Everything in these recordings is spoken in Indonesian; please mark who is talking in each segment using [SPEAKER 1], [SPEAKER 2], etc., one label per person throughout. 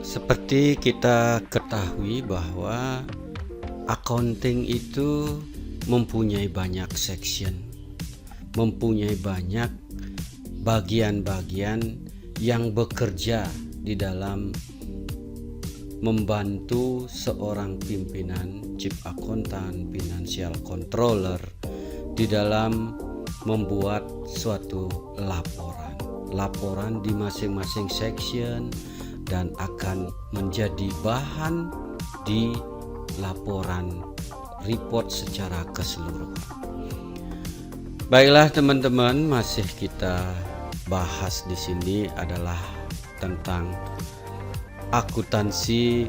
[SPEAKER 1] Seperti kita ketahui bahwa accounting itu mempunyai banyak section, mempunyai banyak bagian-bagian yang bekerja di dalam membantu seorang pimpinan, chief accountant, financial controller di dalam membuat suatu laporan di masing-masing section dan akan menjadi bahan di laporan report secara keseluruhan. Baiklah teman-teman, masih kita bahas di sini adalah tentang akuntansi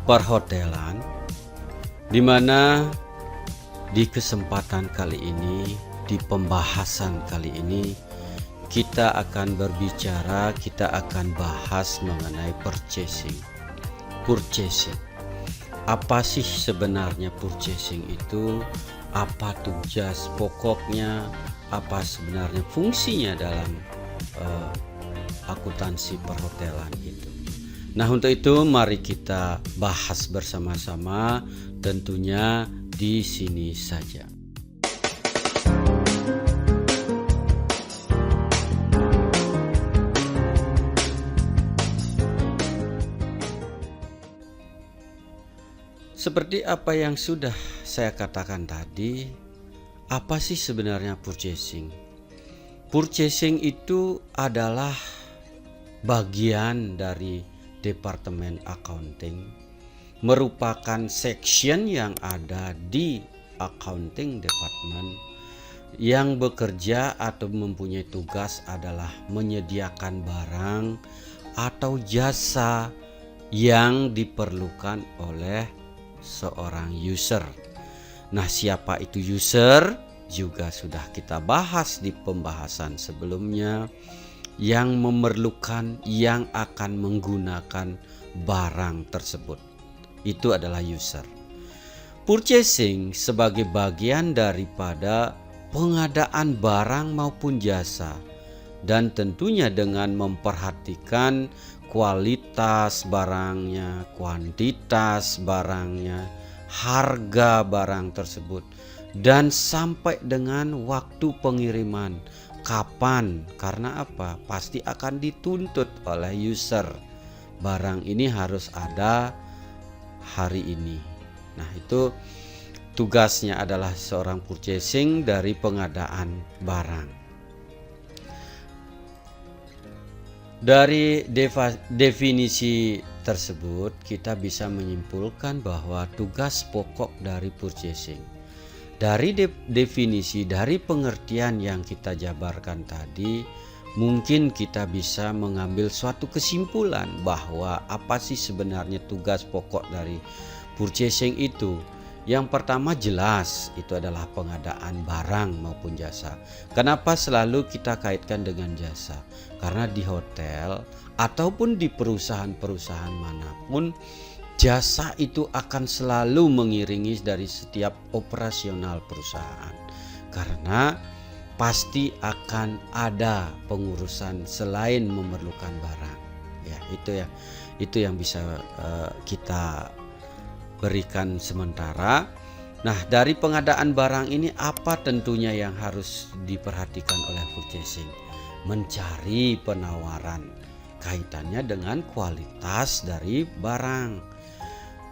[SPEAKER 1] perhotelan, di mana di kesempatan kali ini, di pembahasan kali ini, kita akan berbicara, kita akan bahas mengenai purchasing. Apa sih sebenarnya purchasing itu? Apa tugas pokoknya? Apa sebenarnya fungsinya dalam akuntansi perhotelan itu? Nah, untuk itu mari kita bahas bersama-sama, tentunya di sini saja. Seperti apa yang sudah saya katakan tadi, apa sih sebenarnya purchasing? Purchasing itu adalah bagian dari Departemen Accounting, merupakan section yang ada di Accounting Department yang bekerja atau mempunyai tugas adalah menyediakan barang atau jasa yang diperlukan oleh seorang user. Nah, siapa itu user? Juga sudah kita bahas di pembahasan sebelumnya, yang memerlukan, yang akan menggunakan barang tersebut. Itu adalah user. Purchasing sebagai bagian daripada pengadaan barang maupun jasa, dan tentunya dengan memperhatikan kualitas barangnya, kuantitas barangnya, harga barang tersebut, dan sampai dengan waktu pengiriman. Kapan? Karena apa? Pasti akan dituntut oleh user. Barang ini harus ada hari ini. Nah, itu tugasnya adalah seorang purchasing dari pengadaan barang. Dari definisi tersebut kita bisa menyimpulkan bahwa tugas pokok dari purchasing, dari definisi, dari pengertian yang kita jabarkan tadi, mungkin kita bisa mengambil suatu kesimpulan bahwa apa sih sebenarnya tugas pokok dari purchasing itu. Yang pertama jelas itu adalah pengadaan barang maupun jasa. Kenapa selalu kita kaitkan dengan jasa? Karena di hotel ataupun di perusahaan-perusahaan manapun, jasa itu akan selalu mengiringi dari setiap operasional perusahaan. Karena pasti akan ada pengurusan selain memerlukan barang. Ya, itu yang bisa kita berikan sementara. Nah, dari pengadaan barang ini apa tentunya yang harus diperhatikan oleh purchasing? Mencari penawaran kaitannya dengan kualitas dari barang.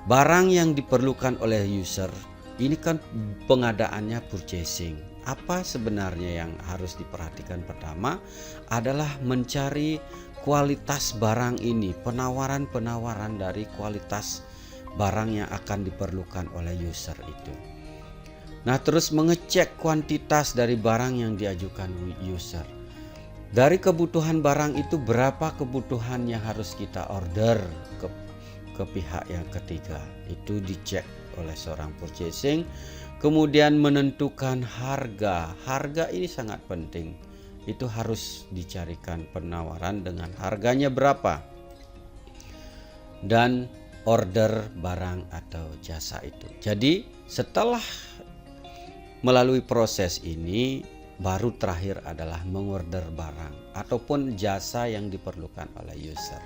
[SPEAKER 1] Barang yang diperlukan oleh user ini kan pengadaannya purchasing. Apa sebenarnya yang harus diperhatikan? Pertama adalah mencari kualitas barang ini, penawaran-penawaran dari kualitas barang yang akan diperlukan oleh user itu. Nah, terus mengecek kuantitas dari barang yang diajukan user. Dari kebutuhan barang itu, berapa kebutuhan yang harus kita order ke pihak yang ketiga. Itu dicek oleh seorang purchasing. Kemudian menentukan harga. Harga ini sangat penting. Itu harus dicarikan penawaran dengan harganya berapa. Dan order barang atau jasa itu. Jadi setelah melalui proses ini, baru terakhir adalah mengorder barang ataupun jasa yang diperlukan oleh user.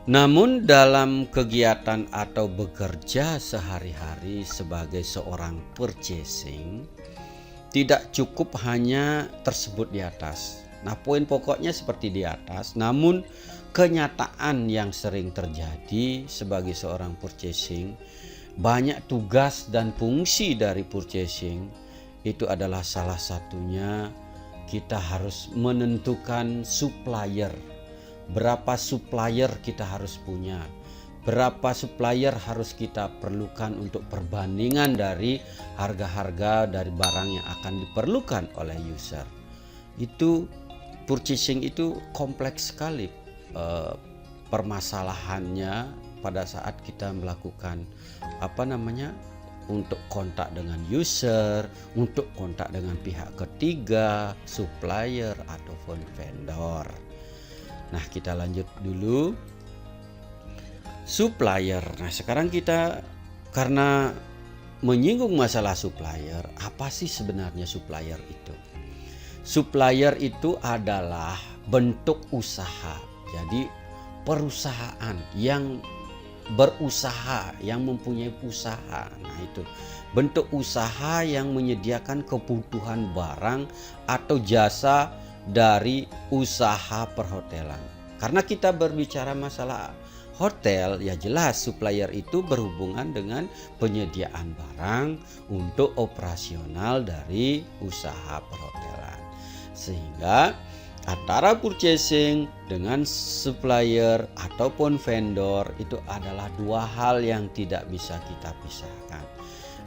[SPEAKER 1] Namun dalam kegiatan atau bekerja sehari-hari sebagai seorang purchasing, tidak cukup hanya tersebut di atas. Nah, poin pokoknya seperti di atas, namun kenyataan yang sering terjadi sebagai seorang purchasing, banyak tugas dan fungsi dari purchasing itu adalah salah satunya kita harus menentukan supplier. Berapa supplier kita harus punya, berapa supplier harus kita perlukan untuk perbandingan dari harga-harga dari barang yang akan diperlukan oleh user. Itu purchasing itu kompleks sekali permasalahannya pada saat kita melakukan untuk kontak dengan user, untuk kontak dengan pihak ketiga, supplier ataupun vendor. Nah, kita lanjut dulu. Supplier. Nah, sekarang kita karena menyinggung masalah supplier, apa sih sebenarnya supplier itu? Supplier itu adalah bentuk usaha. Jadi perusahaan yang berusaha, yang mempunyai usaha. Nah, itu bentuk usaha yang menyediakan kebutuhan barang atau jasa dari usaha perhotelan. Karena kita berbicara masalah hotel, ya jelas supplier itu berhubungan dengan penyediaan barang untuk operasional dari usaha perhotelan. Sehingga antara purchasing dengan supplier ataupun vendor itu adalah dua hal yang tidak bisa kita pisahkan.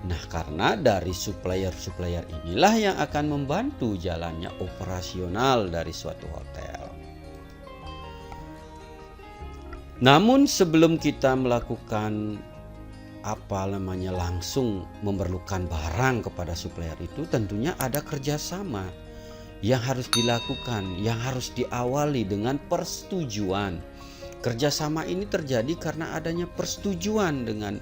[SPEAKER 1] Nah, karena dari supplier-supplier inilah yang akan membantu jalannya operasional dari suatu hotel. Namun sebelum kita melakukan langsung memerlukan barang kepada supplier itu, tentunya ada kerjasama yang harus dilakukan, yang harus diawali dengan persetujuan. Kerjasama ini terjadi karena adanya persetujuan dengan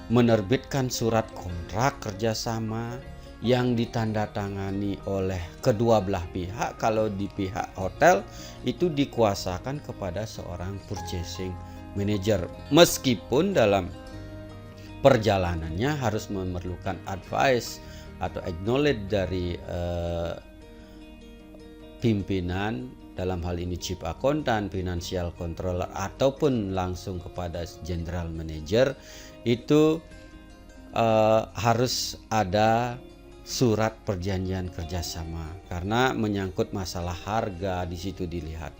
[SPEAKER 1] menerbitkan surat kontrak kerjasama yang ditandatangani oleh kedua belah pihak. Kalau di pihak hotel itu dikuasakan kepada seorang purchasing manager, meskipun dalam perjalanannya harus memerlukan advice atau acknowledge dari pimpinan, dalam hal ini chief accountant, financial controller ataupun langsung kepada general manager. Itu harus ada surat perjanjian kerjasama karena menyangkut masalah harga. Di situ dilihat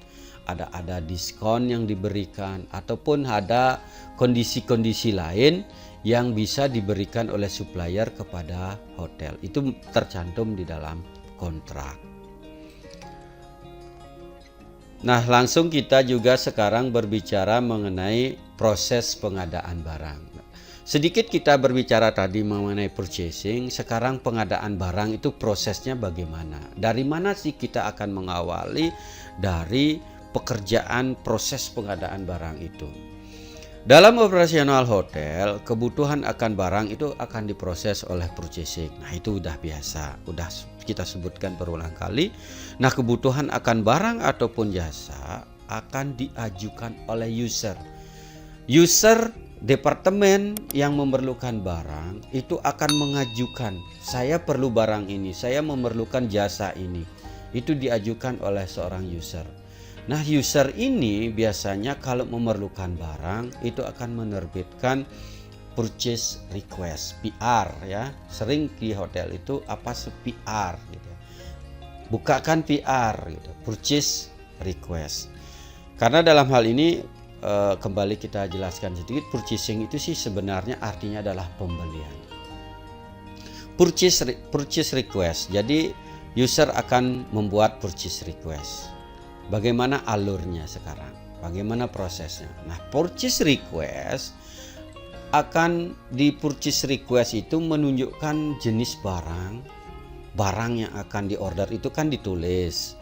[SPEAKER 1] ada diskon yang diberikan ataupun ada kondisi-kondisi lain yang bisa diberikan oleh supplier kepada hotel. Itu tercantum di dalam kontrak. Nah, langsung kita juga sekarang berbicara mengenai proses pengadaan barang. Sedikit kita berbicara tadi mengenai purchasing, sekarang pengadaan barang itu prosesnya bagaimana? Dari mana sih kita akan mengawali dari pekerjaan proses pengadaan barang itu? Dalam operasional hotel, kebutuhan akan barang itu akan diproses oleh purchasing. Nah, itu udah biasa, udah kita sebutkan berulang kali. Nah, kebutuhan akan barang ataupun jasa akan diajukan oleh user. User departemen yang memerlukan barang itu akan mengajukan, saya perlu barang ini, saya memerlukan jasa ini. Itu diajukan oleh seorang user. Nah, user ini biasanya kalau memerlukan barang itu akan menerbitkan purchase request, PR ya. Sering di hotel itu apa sih PR gitu. Bukakan PR gitu, purchase request. Karena dalam hal ini kembali kita jelaskan sedikit, purchasing itu sih sebenarnya artinya adalah pembelian. Purchase request. Jadi user akan membuat purchase request. Bagaimana alurnya sekarang? Bagaimana prosesnya? Nah, purchase request akan di purchase request itu menunjukkan jenis barang yang akan diorder itu kan ditulis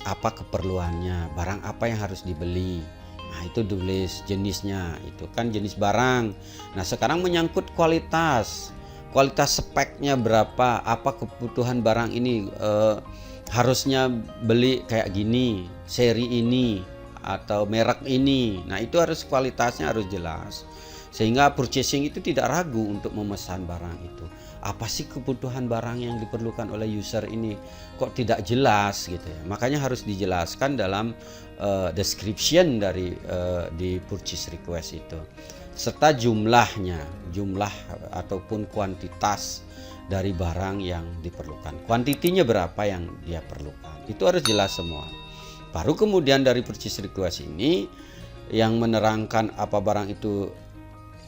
[SPEAKER 1] apa keperluannya, barang apa yang harus dibeli. Nah, itu tulis jenisnya, itu kan jenis barang. Nah, sekarang menyangkut kualitas speknya berapa, apa kebutuhan barang ini, harusnya beli kayak gini, seri ini, atau merek ini. Nah, itu harus kualitasnya harus jelas. Sehingga purchasing itu tidak ragu untuk memesan barang itu. Apa sih kebutuhan barang yang diperlukan oleh user ini? Kok tidak jelas gitu ya. Makanya harus dijelaskan dalam description dari di purchase request itu. Serta jumlah ataupun kuantitas dari barang yang diperlukan. Kuantitinya berapa yang dia perlukan. Itu harus jelas semua. Baru kemudian dari purchase request ini yang menerangkan apa barang itu,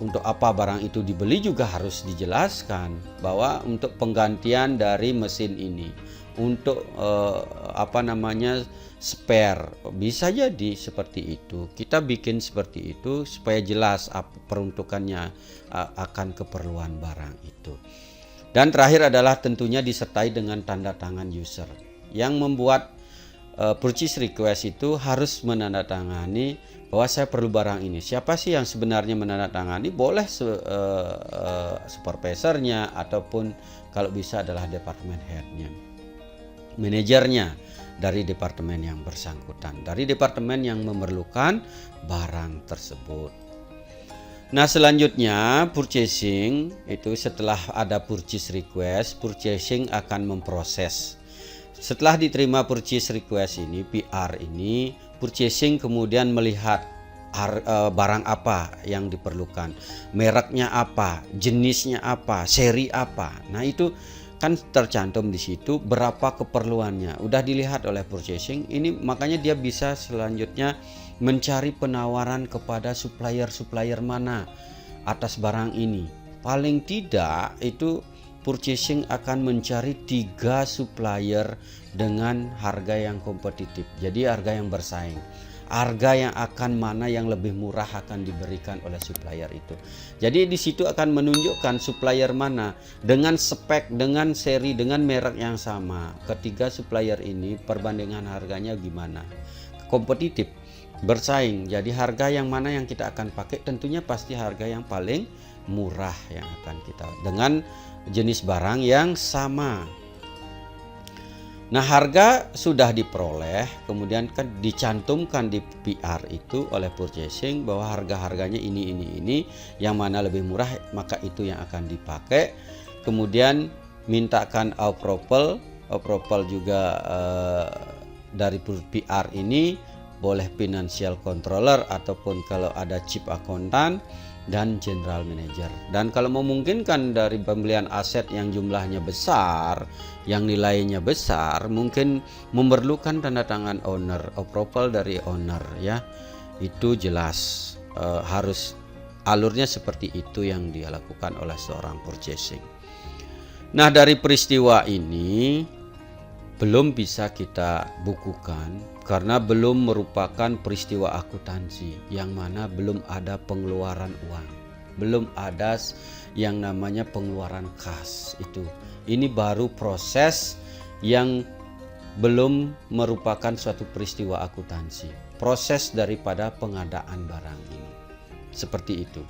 [SPEAKER 1] untuk apa barang itu dibeli juga harus dijelaskan, bahwa untuk penggantian dari mesin ini, untuk spare, bisa jadi seperti itu. Kita bikin seperti itu supaya jelas peruntukannya akan keperluan barang itu. Dan terakhir adalah tentunya disertai dengan tanda tangan user. Yang membuat purchase request itu harus menandatangani bahwa saya perlu barang ini. Siapa sih yang sebenarnya menandatangani? Boleh supervisornya ataupun kalau bisa adalah departemen headnya, manajernya dari departemen yang bersangkutan, dari departemen yang memerlukan barang tersebut. Nah, selanjutnya purchasing itu setelah ada purchase request, purchasing akan memproses. Setelah diterima purchase request ini, PR ini, purchasing kemudian melihat barang apa yang diperlukan, mereknya apa, jenisnya apa, seri apa. Nah, itu kan tercantum di situ berapa keperluannya. Udah dilihat oleh purchasing ini, makanya dia bisa selanjutnya mencari penawaran kepada supplier mana atas barang ini. Paling tidak itu purchasing akan mencari 3 supplier dengan harga yang kompetitif. Jadi harga yang bersaing. Harga yang akan mana yang lebih murah akan diberikan oleh supplier itu. Jadi di situ akan menunjukkan supplier mana dengan spek, dengan seri, dengan merek yang sama. Ketiga supplier ini perbandingan harganya gimana? Kompetitif, bersaing. Jadi harga yang mana yang kita akan pakai, tentunya pasti harga yang paling murah yang akan kita, dengan jenis barang yang sama. Nah, harga sudah diperoleh, kemudian kan dicantumkan di PR itu oleh purchasing bahwa harga-harganya ini, yang mana lebih murah maka itu yang akan dipakai. Kemudian mintakan approval juga dari PR ini, boleh financial controller ataupun kalau ada chief accountant dan general manager. Dan kalau memungkinkan dari pembelian aset yang jumlahnya besar, yang nilainya besar, mungkin memerlukan tanda tangan owner, approval dari owner ya. Itu jelas harus alurnya seperti itu yang dia lakukan oleh seorang purchasing. Nah, dari peristiwa ini belum bisa kita bukukan karena belum merupakan peristiwa akuntansi, yang mana belum ada pengeluaran uang, belum ada yang namanya pengeluaran kas itu. Ini baru proses yang belum merupakan suatu peristiwa akuntansi, proses daripada pengadaan barang ini. Seperti itu.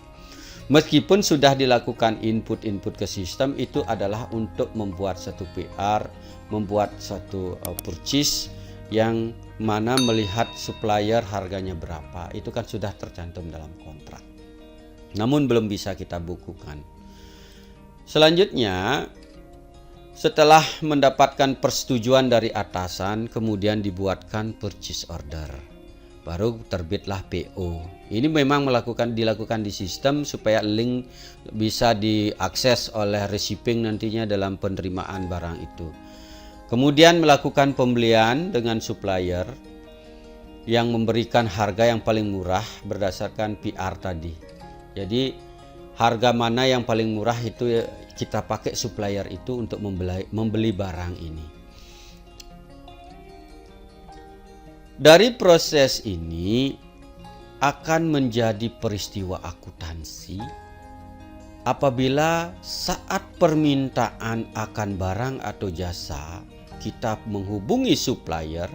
[SPEAKER 1] Meskipun sudah dilakukan input ke sistem, itu adalah untuk membuat satu PR, membuat satu purchase yang mana melihat supplier harganya berapa. Itu kan sudah tercantum dalam kontrak. Namun belum bisa kita bukukan. Selanjutnya, setelah mendapatkan persetujuan dari atasan, kemudian dibuatkan purchase order. Baru terbitlah PO. Ini memang dilakukan di sistem supaya link bisa diakses oleh receiving nantinya dalam penerimaan barang itu. Kemudian melakukan pembelian dengan supplier yang memberikan harga yang paling murah berdasarkan PR tadi. Jadi harga mana yang paling murah itu kita pakai supplier itu untuk membeli barang ini. Dari proses ini akan menjadi peristiwa akuntansi apabila saat permintaan akan barang atau jasa kita menghubungi supplier,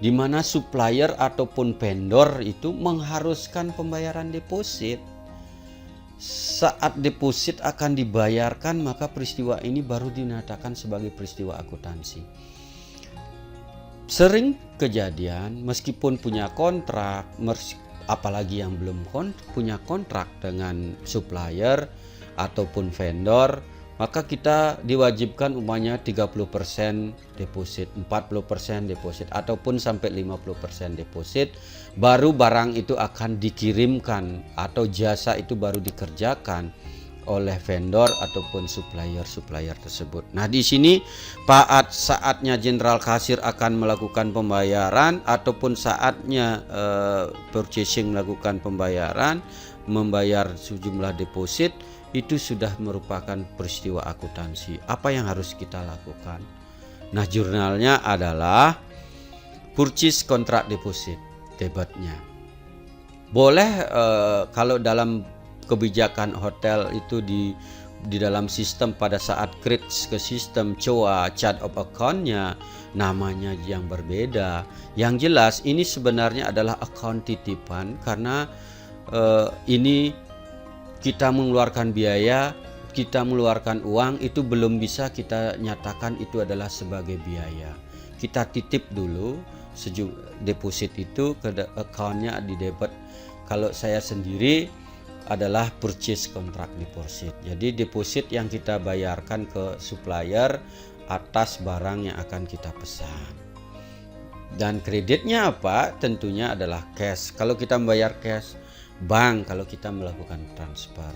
[SPEAKER 1] di mana supplier ataupun vendor itu mengharuskan pembayaran deposit. Saat deposit akan dibayarkan, maka peristiwa ini baru dinyatakan sebagai peristiwa akuntansi. Sering kejadian meskipun punya kontrak, apalagi yang belum punya kontrak dengan supplier ataupun vendor, maka kita diwajibkan umpamanya 30% deposit, 40% deposit ataupun sampai 50% deposit, baru barang itu akan dikirimkan atau jasa itu baru dikerjakan oleh vendor ataupun supplier tersebut. Nah, di sini saatnya General Kasir akan melakukan pembayaran ataupun saatnya purchasing melakukan pembayaran, membayar sejumlah deposit, itu sudah merupakan peristiwa akuntansi. Apa yang harus kita lakukan? Nah, jurnalnya adalah purchase contract deposit, debitnya. Boleh kalau dalam kebijakan hotel itu di dalam sistem pada saat create ke sistem COA chart of account-nya namanya yang berbeda. Yang jelas ini sebenarnya adalah account titipan karena ini kita mengeluarkan biaya, kita mengeluarkan uang, itu belum bisa kita nyatakan itu adalah sebagai biaya. Kita titip dulu deposit itu ke account-nya di debit. Kalau saya sendiri adalah purchase contract deposit. Jadi deposit yang kita bayarkan ke supplier atas barang yang akan kita pesan. Dan kreditnya apa? Tentunya adalah cash. Kalau kita membayar cash, bank kalau kita melakukan transfer.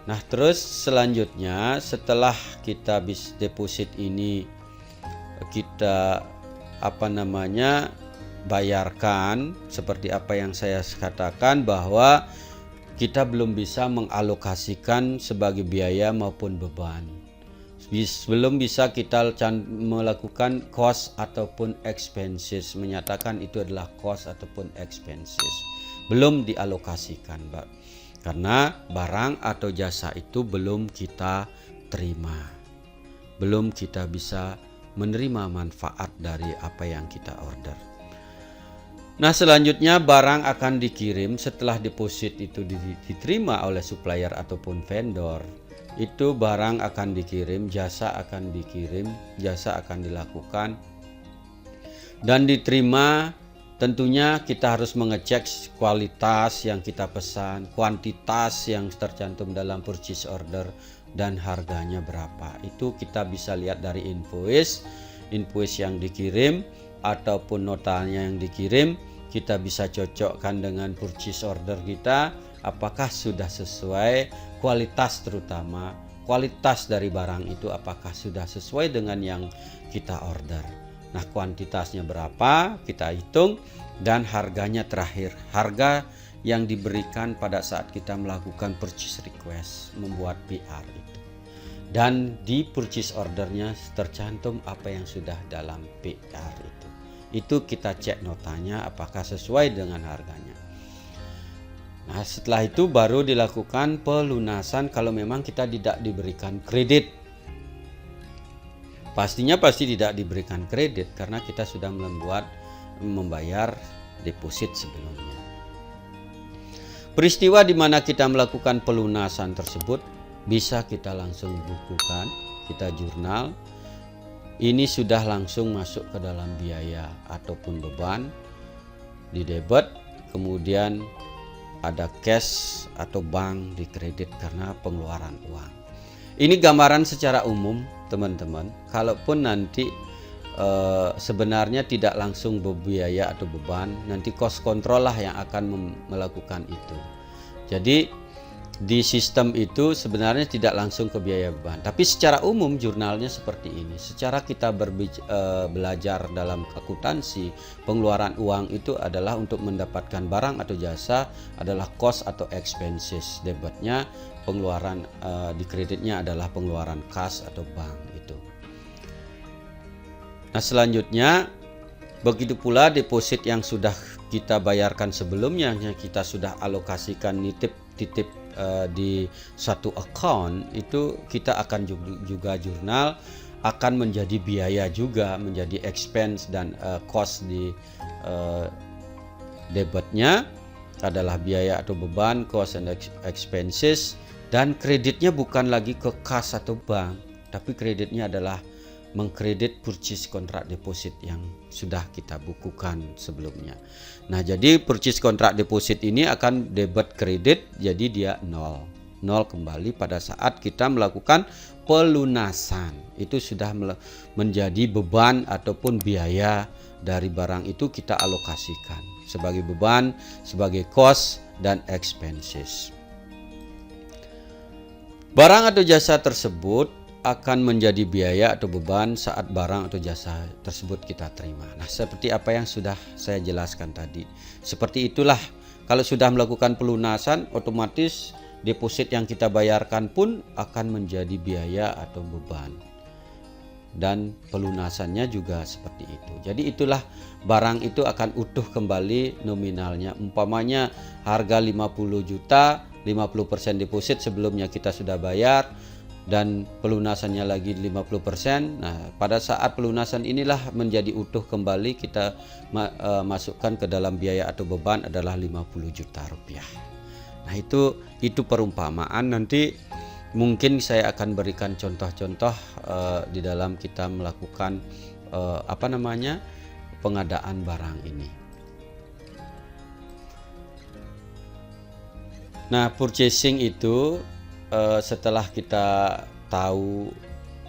[SPEAKER 1] Nah, terus selanjutnya setelah kita deposit ini kita bayarkan, seperti apa yang saya katakan bahwa kita belum bisa mengalokasikan sebagai biaya maupun beban. Belum bisa kita melakukan cost ataupun expenses, menyatakan itu adalah cost ataupun expenses. Belum dialokasikan, Pak. Karena barang atau jasa itu belum kita terima. Belum kita bisa menerima manfaat dari apa yang kita order. Nah, selanjutnya barang akan dikirim setelah deposit itu diterima oleh supplier ataupun vendor. Itu barang akan dikirim, jasa akan dikirim, jasa akan dilakukan dan diterima. Tentunya kita harus mengecek kualitas yang kita pesan, kuantitas yang tercantum dalam purchase order, dan harganya berapa. Itu kita bisa lihat dari invoice yang dikirim ataupun notanya yang dikirim. Kita bisa cocokkan dengan purchase order kita, apakah sudah sesuai kualitas, terutama kualitas dari barang itu apakah sudah sesuai dengan yang kita order. Nah, kuantitasnya berapa kita hitung, dan harganya terakhir, harga yang diberikan pada saat kita melakukan purchase request, membuat PR itu. Dan di purchase ordernya tercantum apa yang sudah dalam PR itu. Itu kita cek notanya apakah sesuai dengan harganya. Nah, setelah itu baru dilakukan pelunasan kalau memang kita tidak diberikan kredit. Pastinya tidak diberikan kredit karena kita sudah membayar deposit sebelumnya. Peristiwa di mana kita melakukan pelunasan tersebut bisa kita langsung bukukan, kita jurnal. Ini sudah langsung masuk ke dalam biaya ataupun beban di debit, kemudian ada cash atau bank di kredit karena pengeluaran uang. Ini gambaran secara umum, teman-teman. Kalaupun nanti sebenarnya tidak langsung berbiaya atau beban, nanti cost control lah yang akan melakukan itu. Jadi di sistem itu sebenarnya tidak langsung ke biaya beban, tapi secara umum jurnalnya seperti ini. Secara kita belajar dalam akuntansi, pengeluaran uang itu adalah untuk mendapatkan barang atau jasa adalah cost atau expenses, debitnya pengeluaran, di kreditnya adalah pengeluaran kas atau bank itu. Nah, selanjutnya begitu pula deposit yang sudah kita bayarkan sebelumnya, yang kita sudah alokasikan titip di satu account, itu kita akan juga jurnal akan menjadi biaya juga, menjadi expense dan cost di debitnya adalah biaya atau beban, cost and expenses, dan kreditnya bukan lagi ke kas atau bank, tapi kreditnya adalah mengkredit purchase contract deposit yang sudah kita bukukan sebelumnya. Nah, jadi purchase contract deposit ini akan debit kredit, jadi dia nol kembali pada saat kita melakukan pelunasan. Itu sudah menjadi beban ataupun biaya dari barang itu kita alokasikan sebagai beban, sebagai cost dan expenses. Barang atau jasa tersebut akan menjadi biaya atau beban saat barang atau jasa tersebut kita terima. Nah, seperti apa yang sudah saya jelaskan tadi. Seperti itulah kalau sudah melakukan pelunasan, otomatis deposit yang kita bayarkan pun akan menjadi biaya atau beban. Dan pelunasannya juga seperti itu. Jadi itulah barang itu akan utuh kembali nominalnya. Umpamanya harga 50 juta, 50% deposit sebelumnya kita sudah bayar, dan pelunasannya lagi 50%. Nah, pada saat pelunasan inilah menjadi utuh kembali, kita masukkan ke dalam biaya atau beban adalah 50 juta rupiah. Nah, itu perumpamaan. Nanti mungkin saya akan berikan contoh-contoh di dalam kita melakukan pengadaan barang ini. Nah, purchasing itu setelah kita tahu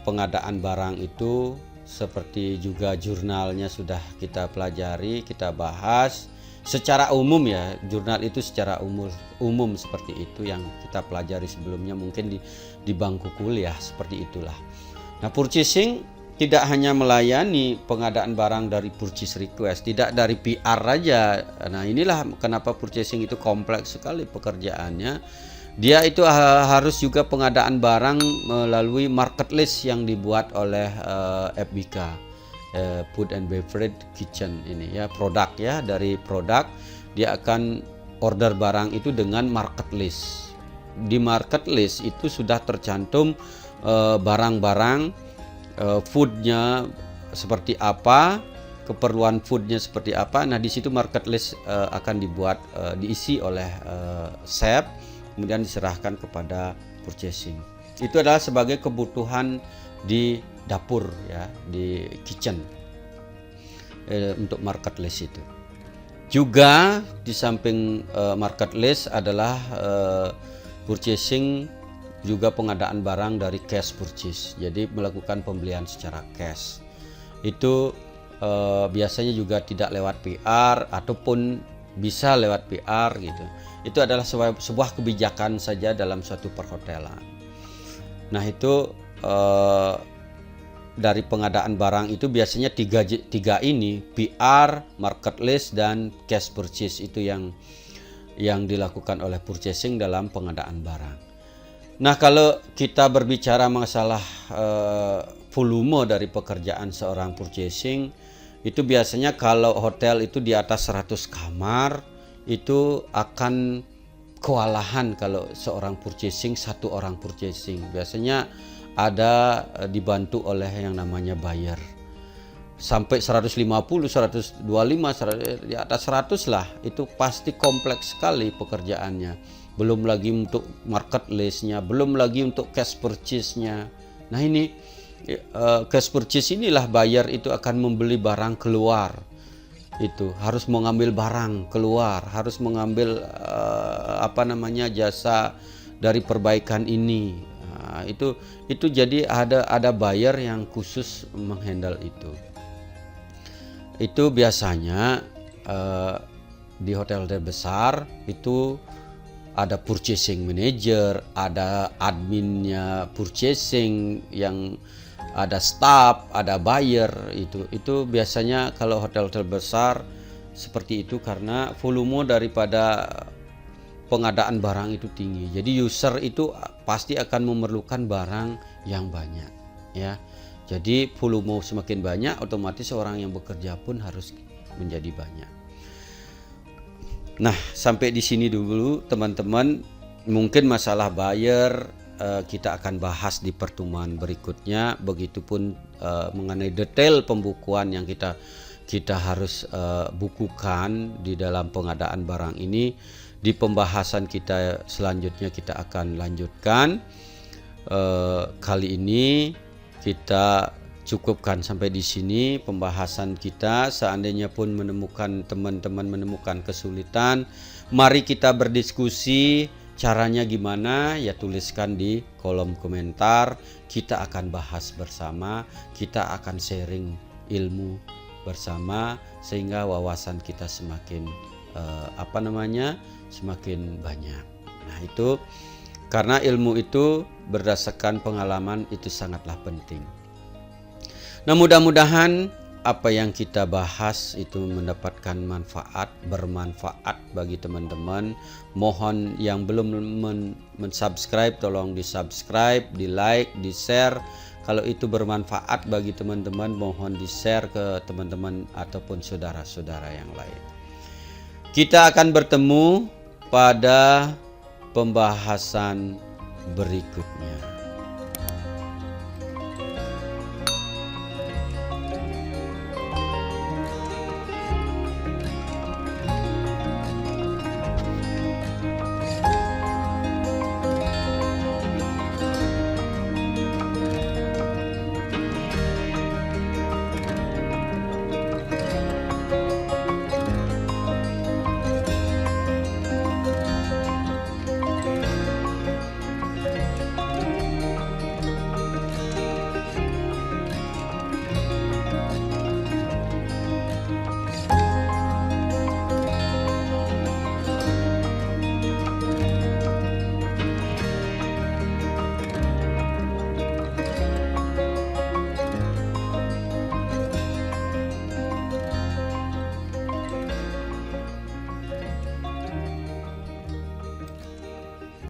[SPEAKER 1] pengadaan barang itu, seperti juga jurnalnya sudah kita pelajari, kita bahas secara umum ya. Jurnal itu secara umum seperti itu yang kita pelajari sebelumnya, mungkin di bangku kuliah seperti itulah. Nah, purchasing tidak hanya melayani pengadaan barang dari purchase request, tidak dari PR aja. Nah, inilah kenapa purchasing itu kompleks sekali pekerjaannya. Dia itu harus juga pengadaan barang melalui marketplace yang dibuat oleh FBK, Food and Beverage Kitchen ini ya, produk ya, dari produk dia akan order barang itu dengan marketplace. Di marketplace itu sudah tercantum barang-barang foodnya seperti apa, keperluan foodnya seperti apa. Nah, di situ marketplace akan dibuat, diisi oleh chef, kemudian diserahkan kepada purchasing. Itu adalah sebagai kebutuhan di dapur ya, di kitchen untuk marketplace itu. Juga di samping marketplace adalah purchasing juga pengadaan barang dari cash purchase. Jadi melakukan pembelian secara cash. Itu biasanya juga tidak lewat PR ataupun bisa lewat PR gitu. Itu adalah sebuah kebijakan saja dalam suatu perhotelan. Nah, itu dari pengadaan barang itu biasanya tiga ini, PR, marketplace, dan cash purchase, itu yang dilakukan oleh purchasing dalam pengadaan barang. Nah, kalau kita berbicara masalah volume dari pekerjaan seorang purchasing, itu biasanya kalau hotel itu di atas 100 kamar, itu akan kewalahan kalau seorang purchasing, satu orang purchasing. Biasanya ada dibantu oleh yang namanya buyer. Sampai 150, 125, 100, di atas 100 lah. Itu pasti kompleks sekali pekerjaannya. Belum lagi untuk marketplace-nya, belum lagi untuk cash purchase-nya. Nah, ini cash purchase inilah buyer itu akan membeli barang keluar. Itu harus mengambil barang keluar, harus mengambil jasa dari perbaikan ini. Nah, itu jadi ada buyer yang khusus menghandle itu. Itu biasanya di hotel-hotel besar itu ada purchasing manager, ada adminnya purchasing, yang ada staff, ada buyer. Itu biasanya kalau hotel-hotel besar seperti itu, karena volume daripada pengadaan barang itu tinggi. Jadi user itu pasti akan memerlukan barang yang banyak ya. Jadi volume semakin banyak, otomatis orang yang bekerja pun harus menjadi banyak. Nah, sampai di sini dulu teman-teman. Mungkin masalah buyer kita akan bahas di pertemuan berikutnya. Begitupun mengenai detail pembukuan yang kita harus bukukan di dalam pengadaan barang ini. Di pembahasan kita selanjutnya kita akan lanjutkan. Kali ini kita cukupkan sampai di sini pembahasan kita. Seandainya pun teman-teman menemukan kesulitan, mari kita berdiskusi. Caranya gimana? Ya tuliskan di kolom komentar. Kita akan bahas bersama, kita akan sharing ilmu bersama sehingga wawasan kita semakin semakin banyak. Nah, itu karena ilmu itu berdasarkan pengalaman itu sangatlah penting. Nah, mudah-mudahan apa yang kita bahas itu mendapatkan bermanfaat bagi teman-teman. Mohon yang belum mensubscribe tolong di-subscribe, di-like, di-share. Kalau itu bermanfaat bagi teman-teman, mohon di-share ke teman-teman ataupun saudara-saudara yang lain. Kita akan bertemu pada pembahasan berikutnya.